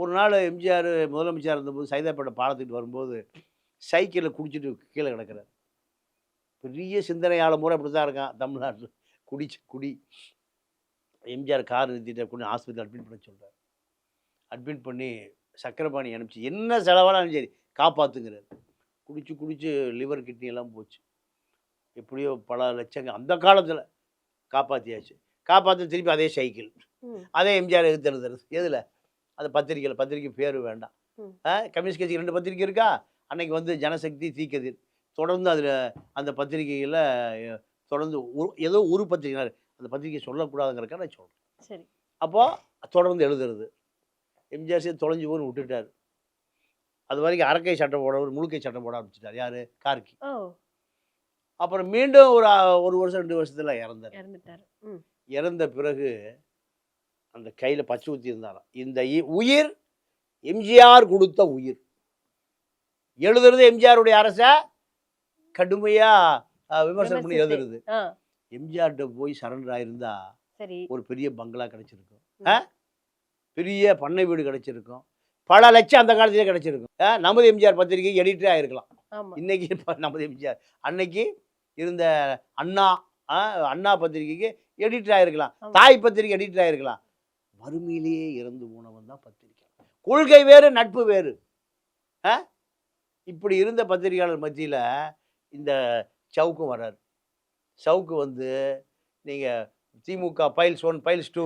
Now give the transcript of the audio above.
ஒரு நாள் எம்ஜிஆர் முதலமைச்சர் இருந்தபோது சைதாப்பேட்டை பாலத்துக்கிட்டு வரும்போது சைக்கிளில் குடிச்சிட்டு கீழே கிடக்கிறார். பெரிய சிந்தனையாளர் முறை அப்படி தான் இருக்கான் தமிழ்நாட்டில். குடி எம்ஜிஆர் கார் நிறுத்திட்டு கொண்டு ஆஸ்பத்திரி அட்மிட் பண்ண சொல்கிறார். அட்மிட் பண்ணி சக்கரைபாணி அனுப்பிச்சு என்ன செலவானாலும் சரி காப்பாற்றுங்கிறார். குடிச்சு லிவர் கிட்னி எல்லாம் போச்சு. எப்படியோ பல லட்சங்கள் அந்த காலத்தில் காப்பாற்றியாச்சு. காப்பாற்ற திருப்பி அதே சைக்கிள் அதே எம்ஜிஆர் எதிர்த்து எழுதுறது எதில் அந்த பத்திரிக்கை பேர் வேண்டாம். கம்யூனிஸ்ட் கட்சிக்கு 2 பத்திரிக்கை இருக்கா. அன்னைக்கு வந்து ஜனசக்தி, தீக்கதிர் தொடர்ந்து அதில் அந்த பத்திரிகையில் தொடர்ந்து ஏதோ ஒரு பத்திரிகை அந்த பத்திரிகை சொல்லக்கூடாதுங்கிறக்கா நான் சொல்கிறேன். சரி. அப்போது தொடர்ந்து எழுதுறது. எம்ஜிஆர் சேர்த்து தொலைஞ்சு போன்னு விட்டுட்டார். அது வரைக்கும் அரக்கை சட்டம் போட முழுக்கை சட்டம் போட ஆரம்பிச்சிட்டார். யார்? கார்கி. அப்புறம் மீண்டும் ஒரு வருஷம் 2 வருஷத்தில் இறந்துட்டார். இறந்த பிறகு அந்த கையில் பச்சை ஊற்றி இருந்தாராம். இந்த உயிர் எம்ஜிஆர் கொடுத்த உயிர். எழுதுறது எம்ஜிஆருடைய அரசை கடுமையாக விமர்சனம் பண்ணி எழுதுறது. எம்ஜிஆர்கிட்ட போய் சரண்டர் ஆயிருந்தா ஒரு பெரிய பங்களா கிடைச்சிருக்கும், பெரிய பண்ணை வீடு கிடைச்சிருக்கும், பல லட்சம் அந்த காலத்திலே கிடைச்சிருக்கும். நமது எம்ஜிஆர் பத்திரிகை எடிட்டரே ஆயிருக்கலாம். இன்னைக்கு நமது எம்ஜிஆர் அன்னைக்கு இருந்த அண்ணா பத்திரிகைக்கு எடிட்டர் ஆயிருக்கலாம், தாய் பத்திரிகை எடிட்டர் ஆயிருக்கலாம். வறுமையிலேயே இறந்து போனவன் தான் பத்திரிகை. கொள்கை வேறு, நட்பு வேறு. இப்படி இருந்த பத்திரிகையாளர் மத்தியில் இந்த சவுக்கும் வர்றாரு. சவுக்கு வந்து நீங்கள் திமுக ஃபைல்ஸ் 1 ஃபைல்ஸ் 2